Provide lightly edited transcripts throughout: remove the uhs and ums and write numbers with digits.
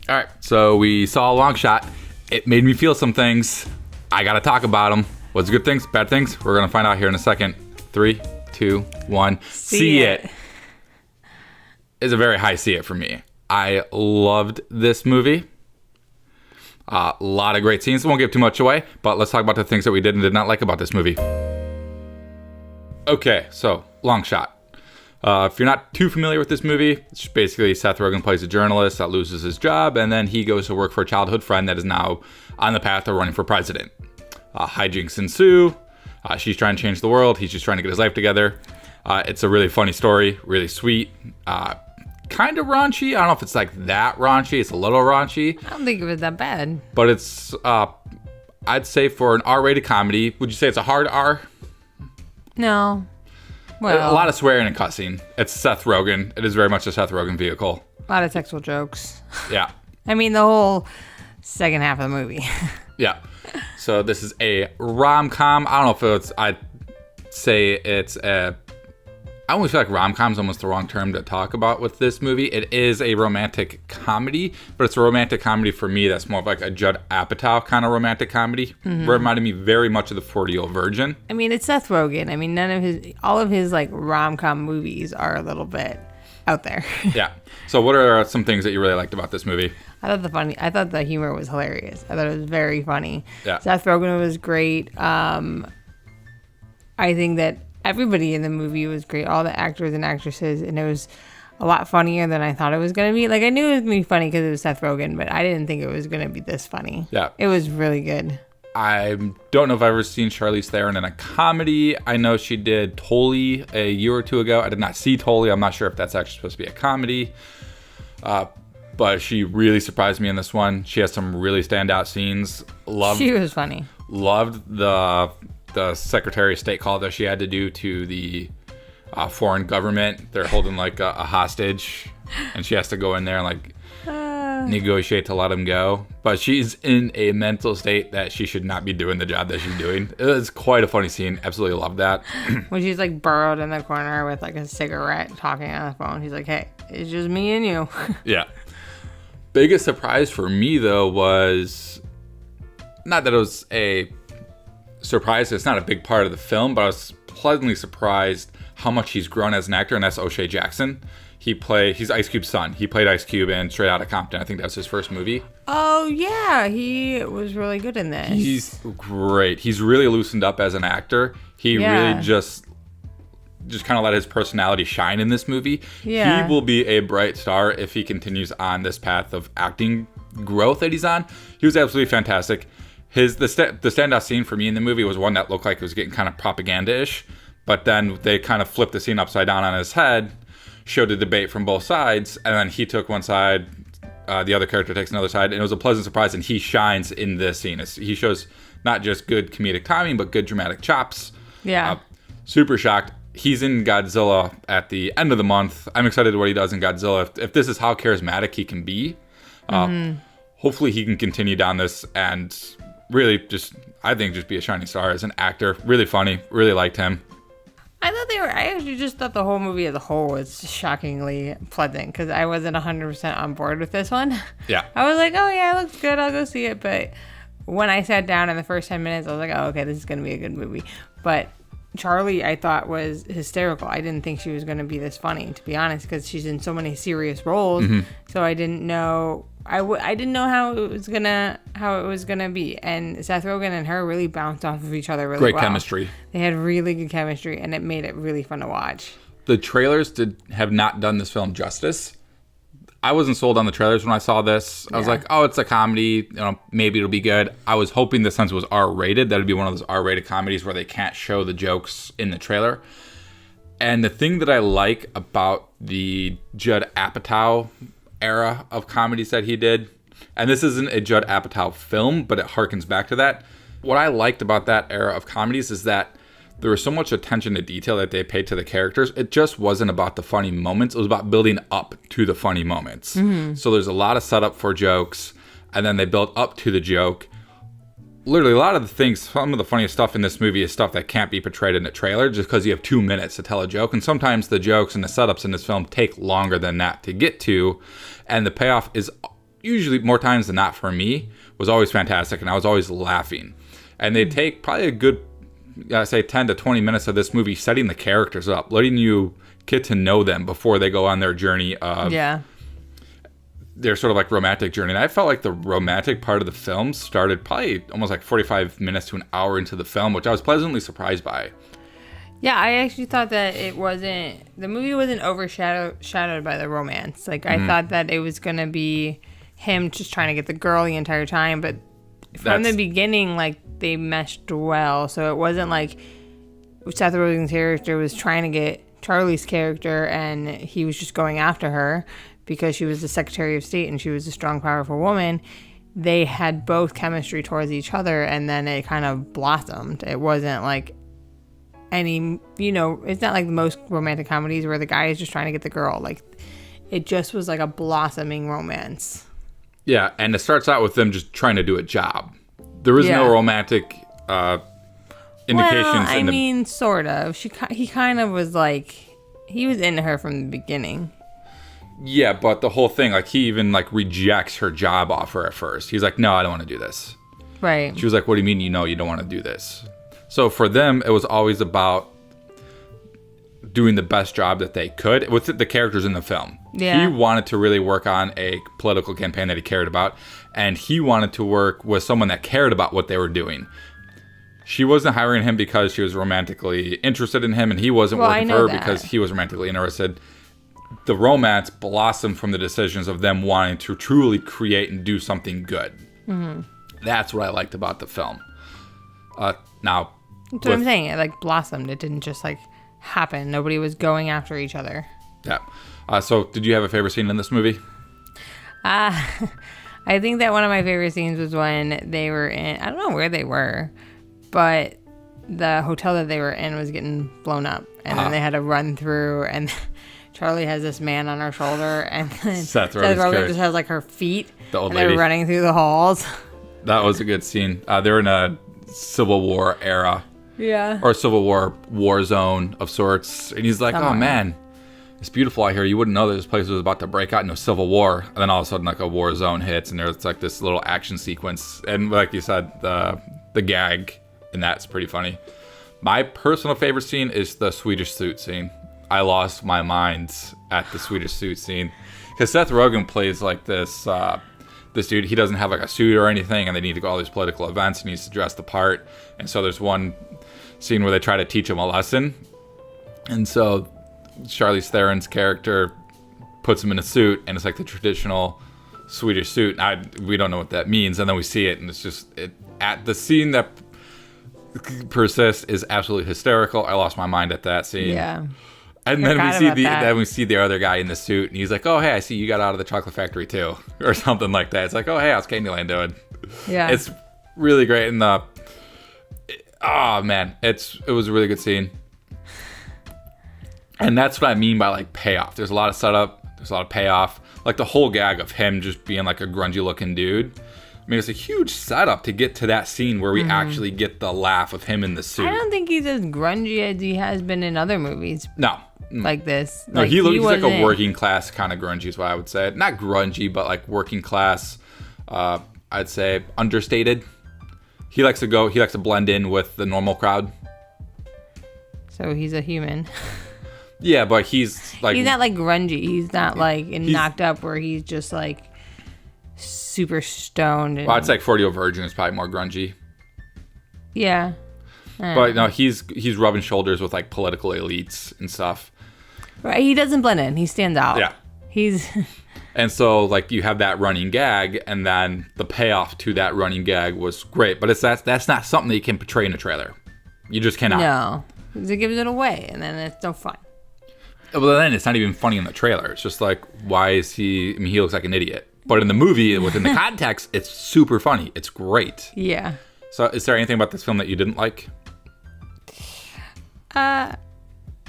All right, so we saw a long shot. It made me feel some things. I gotta talk about them. What's good things, bad things? We're gonna find out here in a second. 3, 2, 1. See it. Is a very high see it for me. I loved this movie. A lot of great scenes. Won't give too much away, but let's talk about the things that we did and did not like about this movie. Okay, so long shot. If you're not too familiar with this movie, it's basically Seth Rogen plays a journalist that loses his job, and then he goes to work for a childhood friend that is now on the path of running for president. Hijinks ensue. She's trying to change the world. He's just trying to get his life together. It's a really funny story, really sweet. Kind of raunchy. I don't know if it's like that raunchy. It's a little raunchy. I don't think it was that bad. But it's, I'd say for an R-rated comedy, would you say it's a hard R? No. Well, A lot of swearing and cussing. It's Seth Rogen. It is very much a Seth Rogen vehicle. a lot of sexual jokes. Yeah. I mean, the whole second half of the movie. Yeah. So this is a rom-com. I don't know if I'd say it's a... I almost feel like rom-com's almost the wrong term to talk about with this movie. It is a romantic comedy, but it's a romantic comedy for me that's more of like a Judd Apatow kind of romantic comedy. Mm-hmm. Reminded me very much of the 40-Year-Old Virgin. I mean, it's Seth Rogen. I mean, all of his like rom-com movies are a little bit out there. Yeah. So what are some things that you really liked about this movie? I thought the humor was hilarious. I thought it was very funny. Yeah. Seth Rogen was great. I think that everybody in the movie was great. All the actors and actresses, and it was a lot funnier than I thought it was going to be. Like, I knew it was going to be funny because it was Seth Rogen, but I didn't think it was going to be this funny. Yeah. It was really good. I don't know if I've ever seen Charlize Theron in a comedy. I know she did Tully a year or two ago. I did not see Tully. I'm not sure if that's actually supposed to be a comedy. But she really surprised me in this one. She has some really standout scenes. She was funny. Loved the Secretary of State call that she had to do to the foreign government. They're holding like a hostage, and she has to go in there and like negotiate to let him go. But she's in a mental state that she should not be doing the job that she's doing. It was quite a funny scene. Absolutely loved that. When she's like burrowed in the corner with like a cigarette talking on the phone. He's like, hey, it's just me and you. Yeah. Biggest surprise for me though was not that it was a surprise. It's not a big part of the film, but I was pleasantly surprised how much he's grown as an actor, and that's O'Shea Jackson. He's Ice Cube's son. He played Ice Cube in Straight Outta Compton. I think that was his first movie. Oh, yeah. He was really good in this. He's great. He's really loosened up as an actor. He really just kind of let his personality shine in this movie. Yeah. He will be a bright star if he continues on this path of acting growth that he's on. He was absolutely fantastic. The standout scene for me in the movie was one that looked like it was getting kind of propaganda-ish, but then they kind of flipped the scene upside down on his head, showed the debate from both sides, and then he took one side, the other character takes another side, and it was a pleasant surprise, and he shines in this scene. He shows not just good comedic timing, but good dramatic chops. Yeah. Super shocked. He's in Godzilla at the end of the month. I'm excited to what he does in Godzilla. If this is how charismatic he can be, hopefully he can continue down this and really just be a shining star as an actor. Really funny. Really liked him. I actually just thought the whole movie as a whole was shockingly pleasant because I wasn't 100% on board with this one. Yeah. I was like, oh yeah, it looks good. I'll go see it. But when I sat down in the first 10 minutes, I was like, oh, okay, this is going to be a good movie. But Charlie, I thought, was hysterical. I didn't think she was going to be this funny, to be honest, because she's in so many serious roles. Mm-hmm. So I didn't know. I didn't know how it was gonna be, and Seth Rogen and her really bounced off of each other really well. Great chemistry. They had really good chemistry, and it made it really fun to watch. The trailers have not done this film justice. I wasn't sold on the trailers when I saw this. I was like, oh, it's a comedy. Maybe it'll be good. I was hoping that since it was R-rated, that it'd be one of those R-rated comedies where they can't show the jokes in the trailer. And the thing that I like about the Judd Apatow era of comedies that he did, and this isn't a Judd Apatow film, but it harkens back to that. What I liked about that era of comedies is that there was so much attention to detail that they paid to the characters. It just wasn't about the funny moments. It was about building up to the funny moments. Mm-hmm. So there's a lot of setup for jokes, and then they built up to the joke. Literally, a lot of the things, some of the funniest stuff in this movie is stuff that can't be portrayed in a trailer just because you have 2 minutes to tell a joke. And sometimes the jokes and the setups in this film take longer than that to get to. And the payoff is usually more times than not for me, was always fantastic, and I was always laughing. And they take probably a good, say, 10 to 20 minutes of this movie setting the characters up, letting you get to know them before they go on their journey of their sort of like romantic journey. And I felt like the romantic part of the film started probably almost like 45 minutes to an hour into the film, which I was pleasantly surprised by. Yeah, I actually thought that the movie wasn't overshadowed by the romance. Like, I thought that it was going to be him just trying to get the girl the entire time, but from the beginning, like, they meshed well. So it wasn't like Seth Rogen's character was trying to get Charlie's character and he was just going after her because she was the Secretary of State and she was a strong, powerful woman. They had both chemistry towards each other, and then it kind of blossomed. It wasn't like it's not like most romantic comedies where the guy is just trying to get the girl. Like, it just was like a blossoming romance. Yeah, and it starts out with them just trying to do a job. There is no romantic indications. Well, sort of. He kind of was like, he was into her from the beginning. Yeah, but the whole thing, like, he even like rejects her job offer at first. He's like, no, I don't want to do this. Right. She was like, what do you mean you don't want to do this? So for them, it was always about doing the best job that they could with the characters in the film. Yeah. He wanted to really work on a political campaign that he cared about, and he wanted to work with someone that cared about what they were doing. She wasn't hiring him because she was romantically interested in him, and he wasn't working for her because he was romantically interested. The romance blossomed from the decisions of them wanting to truly create and do something good. Mm-hmm. That's what I liked about the film. Now, that's what I'm saying. It like blossomed. It didn't just like happen. Nobody was going after each other. Yeah. So, did you have a favorite scene in this movie? I think that one of my favorite scenes was when they were in, I don't know where they were, but the hotel that they were in was getting blown up. And then they had to run through, and Charlie has this man on her shoulder, and then Seth Rogen just has like her feet. The old and lady. They're running through the halls. That was a good scene. They're in a Civil War era. Yeah. Or Civil war zone of sorts. And he's like, oh man, it's beautiful out here. You wouldn't know that this place was about to break out into a civil war. And then all of a sudden, like, a war zone hits, and there's like this little action sequence. And like you said, the gag in that's pretty funny. My personal favorite scene is the Swedish suit scene. I lost my mind at the Swedish suit scene. Because Seth Rogen plays like this dude. He doesn't have like a suit or anything, and they need to go to all these political events. He needs to dress the part. And so there's one scene where they try to teach him a lesson. And so Charlize Theron's character puts him in a suit, and it's like the traditional Swedish suit. We don't know what that means, and then we see it, and it's just at the scene that persists is absolutely hysterical. I lost my mind at that scene. Yeah. And then we see the other guy in the suit, and he's like, "Oh, hey, I see you got out of the chocolate factory too," or something like that. It's like, "Oh, hey, how's Candyland doing?" Yeah. It's really great, and it was a really good scene. And that's what I mean by like payoff. There's a lot of setup. There's a lot of payoff. Like the whole gag of him just being like a grungy looking dude. I mean, it's a huge setup to get to that scene where we actually get the laugh of him in the suit. I don't think he's as grungy as he has been in other movies. No. Like this. No, he's like a working class kind of grungy is what I would say. Not grungy, but like working class, I'd say understated. He likes to blend in with the normal crowd. So he's a human. Yeah, but he's like... He's not like grungy. He's not like knocked up where he's just like super stoned. Well, I'd say 40 Year Virgin is probably more grungy. Yeah. But no, he's rubbing shoulders with like political elites and stuff. Right, he doesn't blend in. He stands out. Yeah. He's... And so like you have that running gag, and then the payoff to that running gag was great. But that's not something that you can portray in a trailer. You just cannot. No. Because it gives it away, and then it's no fun. Well, then it's not even funny in the trailer. It's just like, why is he... I mean, he looks like an idiot. But in the movie, within the context, it's super funny. It's great. Yeah. So is there anything about this film that you didn't like?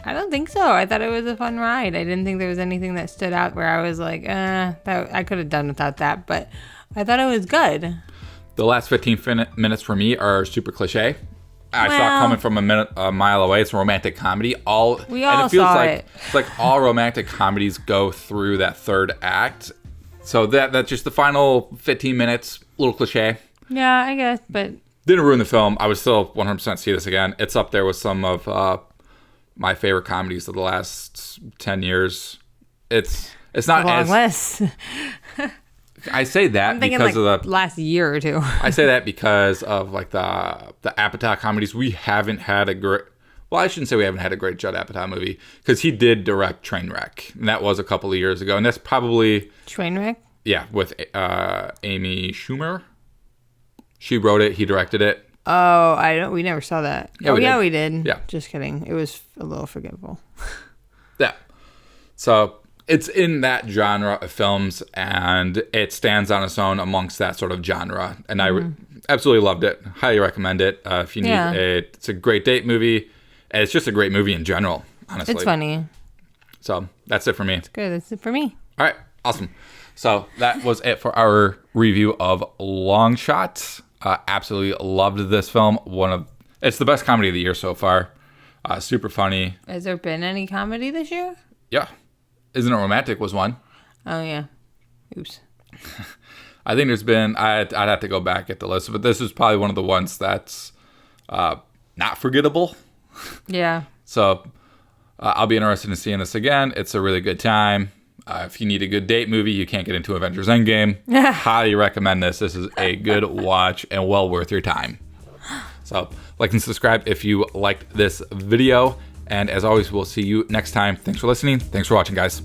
I don't think so. I thought it was a fun ride. I didn't think there was anything that stood out where I was like, that I could have done without that. But I thought it was good. The last 15 minutes for me are super cliche. I saw it coming from a mile away. It's a romantic comedy. We all and it feels saw like it. It's like all romantic comedies go through that third act So that's just the final 15 minutes. A little cliche. Yeah, I guess, but Didn't ruin the film. I would still 100% see this again. It's up there with some of my favorite comedies of the last 10 years. It's not a long as list. I say that I'm thinking because like of the last year or two. I say that because of like the Apatow comedies. We haven't had a great. Well, I shouldn't say we haven't had a great Judd Apatow movie because he did direct Trainwreck, and that was a couple of years ago, and that's probably Trainwreck? yeah with Amy Schumer. She wrote it. He directed it. Oh, I don't. We never saw that. Yeah, oh, we yeah, did. we did. Yeah. Just kidding. It was a little forgettable. Yeah. So it's in that genre of films, and it stands on its own amongst that sort of genre. And I absolutely loved it. Highly recommend it. If you need Yeah. it's a great date movie. And it's just a great movie in general, honestly. It's funny. So that's it for me. Good. That's it for me. All right. Awesome. So that was it for our review of Long Shot. Absolutely loved this film. It's the best comedy of the year so far. Super funny. Has there been any comedy this year? Yeah. Isn't It Romantic was one. Oh, yeah. Oops. I think there's been, I'd have to go back at the list, but this is probably one of the ones that's not forgettable. Yeah. So I'll be interested in seeing this again. It's a really good time. If you need a good date movie, you can't get into Avengers Endgame. Highly recommend this. This is a good watch and well worth your time. So like and subscribe if you liked this video. And as always, we'll see you next time. Thanks for listening. Thanks for watching, guys.